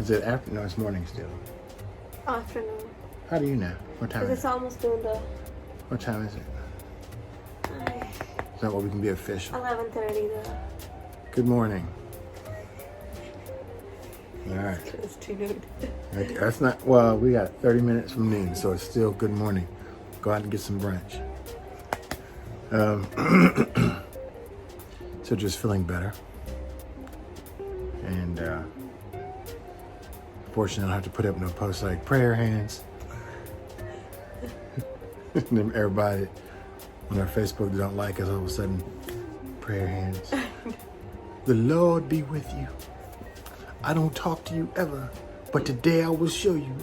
Is it after? No, it's morning still. Afternoon. How do you know? What time Because is it's it? almost noon though. What time is it? Is that what we can be official? 11:30 though. Good morning. All right. It's too noon. That's not, well, we got 30 minutes from noon, so it's still good morning. Go out and get some brunch. So just feeling better. And fortunately, I don't have to put up no posts like prayer hands. And then everybody on our Facebook that don't like us all of a sudden, prayer hands. The Lord be with you. I don't talk to you ever, but today I will show you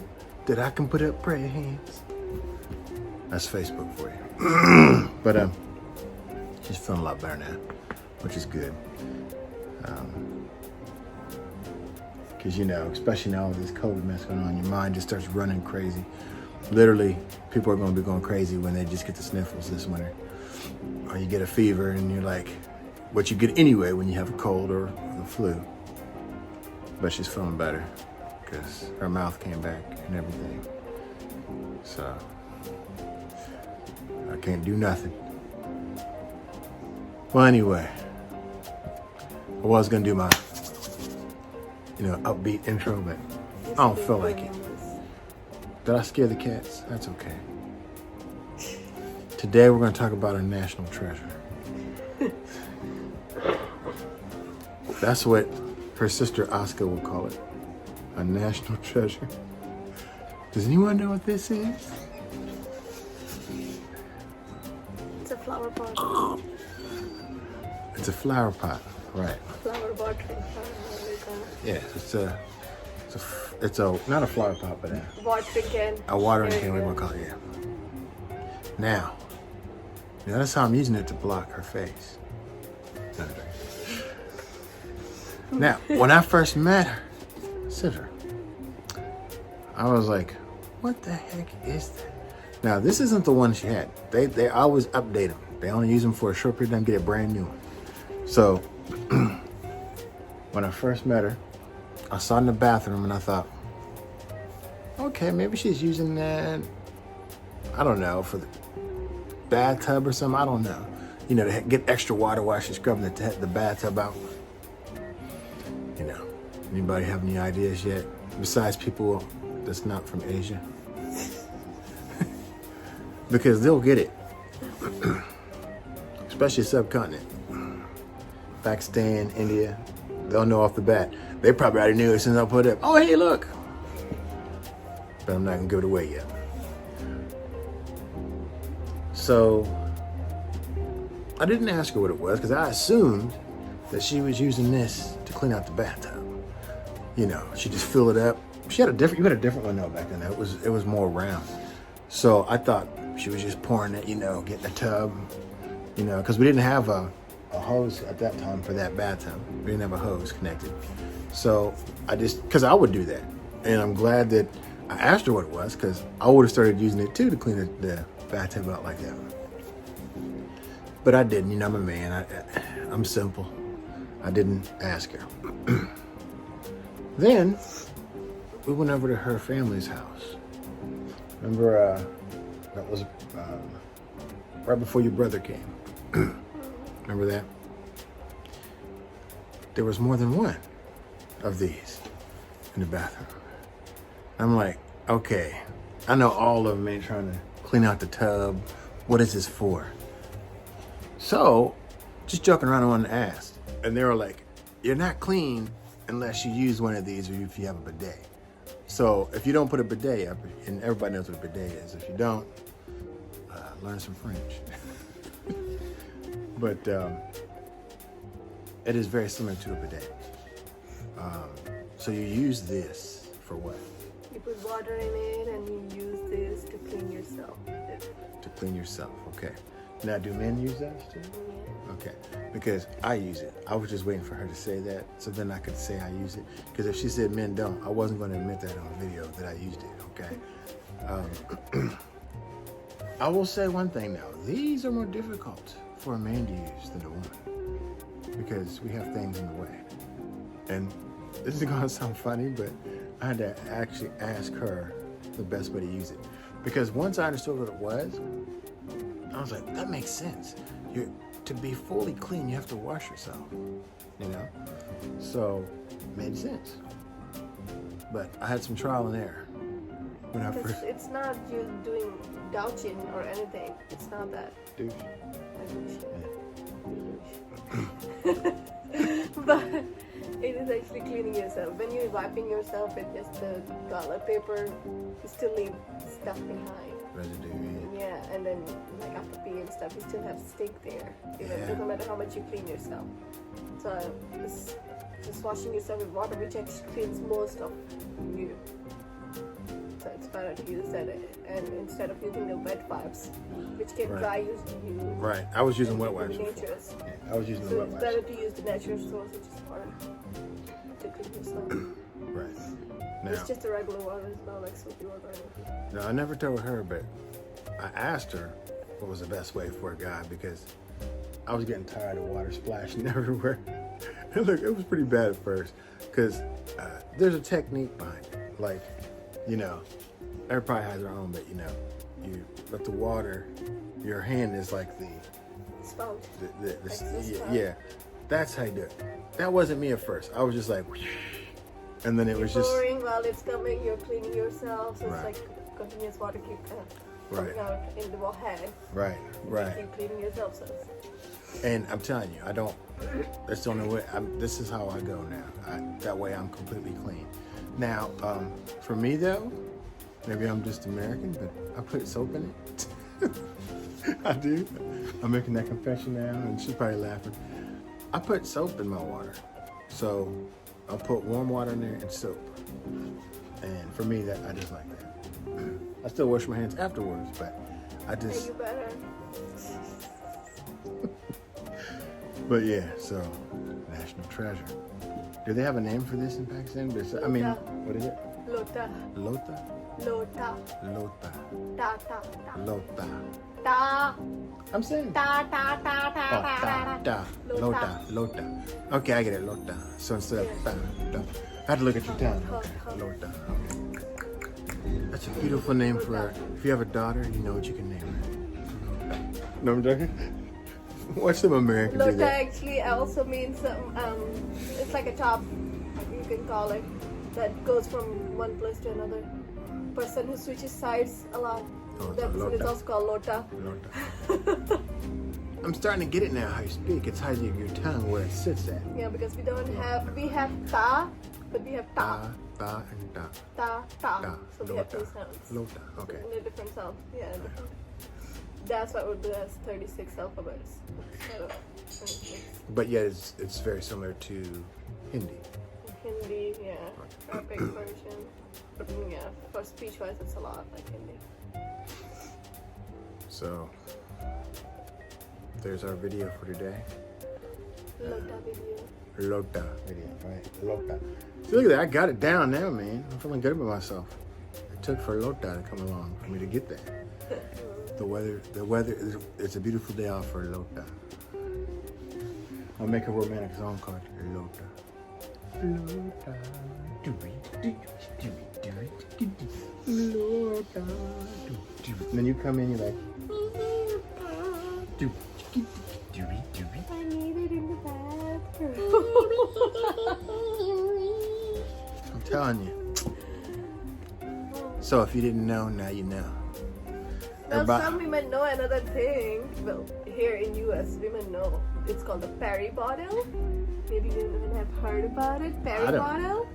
that I can put up prayer hands. That's Facebook for you. But she's feeling a lot better now, which is good. Because, you know, especially now with this COVID mess going on, your mind just starts running crazy. Literally, people are going to be going crazy when they just get the sniffles this winter. Or you get a fever and you're like, what you get anyway when you have a cold or the flu. But she's feeling better because her mouth came back and everything. So I can't do nothing. Well, anyway, I was gonna do my, upbeat intro, but I don't feel like it. Did I scare the cats? That's okay. Today we're gonna talk about our national treasure. That's what her sister Oscar will call it, a national treasure. Does anyone know what this is? It's a flower pot. It's a flower pot, right? Flower pot. Yeah, it's a not a flower pot, but Watering can. a watering There can. you We go. want to call it. Yeah. Now, notice how I'm using it to block her face. Now, when I first met her, sister, I was like, what the heck is that? Now, this isn't the one she had. They always update them. They only use them for a short period of time, get a brand new one. So, when I first met her, I saw it in the bathroom and I thought, okay, maybe she's using that, I don't know, for the bathtub or something. I don't know. You know, to get extra water while she's scrubbing the bathtub out. You know, anybody have any ideas yet? Besides people that's not from Asia? Because they'll get it. Especially subcontinent. Pakistan, India, they'll know off the bat. They probably already knew as soon as I put it up. Oh, hey, look. But I'm not gonna give it away yet. So, I didn't ask her what it was because I assumed that she was using this to clean out the bathtub. You know, she just fill it up. You had a different one though back then. It was more round. So I thought she was just pouring it, getting a tub, because we didn't have a hose at that time for that bathtub. We didn't have a hose connected. So because I would do that. And I'm glad that I asked her what it was because I would have started using it too to clean the bathtub out like that. But I didn't, I'm a man. I'm simple. I didn't ask her. Then we went over to her family's house. Remember, that was right before your brother came. Remember that? There was more than one of these in the bathroom. I'm like, okay, I know all of them ain't trying to clean out the tub. What is this for? So, just joking around, I wanted to ask. And they were like, you're not clean unless you use one of these or if you have a bidet. So, if you don't put a bidet up, and everybody knows what a bidet is, if you don't, learn some French. But it is very similar to a bidet. So you use this for what? You put water in it and you use this to clean yourself. To clean yourself, okay. Now, do men use that too? Okay, because I use it. I was just waiting for her to say that, so then I could say I use it. Because if she said men don't, I wasn't going to admit that on video that I used it, okay? I will say one thing now. These are more difficult for a man to use than a woman because we have things in the way. And this is going to sound funny, but I had to actually ask her the best way to use it. Because once I understood what it was, I was like, that makes sense. To be fully clean, you have to wash yourself, you know? So, it made sense. But I had some trial and error when I first... It's not you doing douching or anything. It's not that. Douche. But it is actually cleaning yourself. When you're wiping yourself with just the toilet paper, you still leave stuff behind. Residue, Yeah, and then like after pee and stuff, you still have stink there. Even Yeah. no matter how much you clean yourself. So it's just washing yourself with water, which actually cleans most of you. So it's better to use that, and instead of using the wet wipes, which can Right. dry you. Right. I was using wet and wipes be before. naturous. Yeah, I was using the So wet it's wipes. better to use the natural source, which is water, to clean yourself. Right. Now, It's just a regular water, it's not like soapy water or anything. no, I never told her, but I asked her what was the best way for a guy because I was getting tired of water splashing everywhere. And look, it was pretty bad at first because there's a technique behind it. Like, you know, everybody has their own, but you know, you let the water, your hand is like the Sponge. Excess yeah, sponge. yeah, that's how you do it. That wasn't me at first. I was just like, and then it was just Pouring while it's coming, you're cleaning yourself, so Right. it's like continuous water keep coming Right. out in the head. right, right. Keep cleaning yourself, so And I'm telling you, I don't. That's the only way. This is how I go now. That way, I'm completely clean. Now, for me though, maybe I'm just American, but I put soap in it. I do. I'm making that confession now, and she's probably laughing. I put soap in my water, so I'll put warm water in there and soap. And for me, I just like that. I still wash my hands afterwards, but I hey, just. you better. But yeah, so national treasure. Do they have a name for this in Pakistan? I mean, Lota. what is it? Lota. Lota? Lota. Lota. Ta ta ta. Lota. Ta I'm saying. ta ta ta ta Oh, ta ta, ta. Lota. Lota. Okay, I get it. Lota. So instead of ta, ta. I had to look at your tongue. Okay. Lota. Okay. That's a beautiful name for. If you have a daughter, you know what you can name her. No, I'm joking. Watch some Americans do Lota that. actually also means it's like a top, you can call it, that goes from one place to another. Person who switches sides a lot. Oh, it's That a person is lota. also called Lota. Lota. I'm starting to get it now how you speak. It's how your tongue where it sits at. Yeah, because we have ta, but we have ta, Ta, and ta. ta, ta. Ta. So we have Lota. two sounds. Lota. Okay. In a different sound. Yeah, different. That's what Urdu has 36 alphabets instead of 26. But yet it's very similar to Hindi. Hindi, yeah, Arabic version. But yeah, for speech wise, it's a lot like Hindi. So there's our video for today. Lota video. Lota video, right? Lota. See, look at that. I got it down now, man. I'm feeling good about myself. It took for Lota to come along for me to get there. The weather, it's a beautiful day out for Lota. I'll make a romantic song called Lota. Lota. Lota. And then you come in, you're like, I need it in the bathroom. I'm telling you. So if you didn't know, now you know. Now Everybody- some women know another thing. Well, here in US, women know. It's called the Perry bottle. Maybe you women have heard about it. Perry I don't. bottle.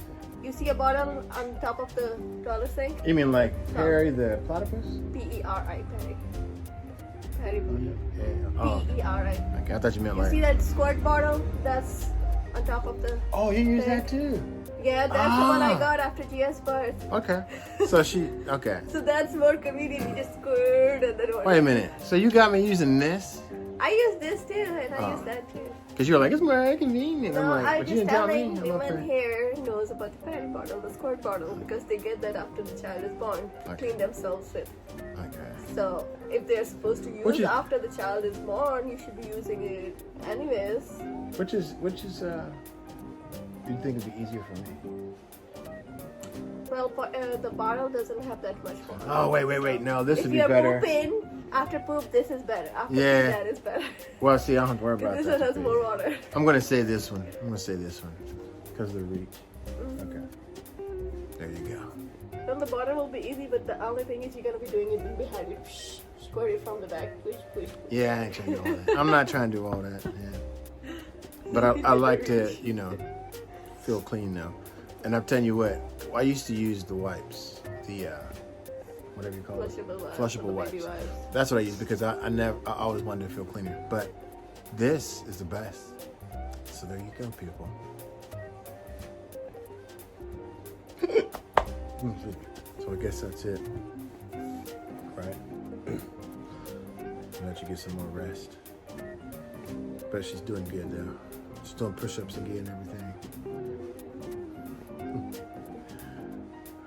You see a bottle on top of the toilet sink? You mean like Perry the platypus? P-E-R-I, Perry. Perry bottle. Yeah. Oh, P-E-R-I. okay. I thought you meant You see like. that squirt bottle that's on top of the... Oh, you use that too. Yeah, that's the one I Ah. got after GS birth. Okay. So she. Okay. So that's more convenient. You just squirt and then... Wait a minute. So you got me using this? I use this too, and I Oh. use that too. Cause you're like it's more convenient. No, I'm like, I'm but you just didn't tell me. telling I'm not women fair. here knows about the Perry bottle, the squirt bottle, because they get that after the child is born to Okay. clean themselves with. Okay. So if they're supposed to use Which is- after the child is born, you should be using it anyways. Which is you think would be easier for me? Well, but, the bottle doesn't have that much water. Oh, wait. No, this If would be you're better. pooping, after poop, this is better. After Yeah. poop, that is better. Well, see, I don't have to worry about This that. one has more water. I'm going to say this one. Because of the reach. Okay. There you go. From the bottom will be easy, but the only thing is you're gonna be doing it behind you. Squirt it from the back. Push. Yeah, I ain't trying to do all that. I'm not trying to do all that. Yeah. But I like to, feel clean now. And I'm telling you what, I used to use the wipes, the whatever you call it, flushable the baby wipes. That's what I use because I always wanted to feel cleaner. But this is the best. So there you go, people. So I guess that's it, right? Let you get some more rest. But she's doing good though. She's doing push-ups again and everything.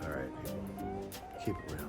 All right, people. Keep it real.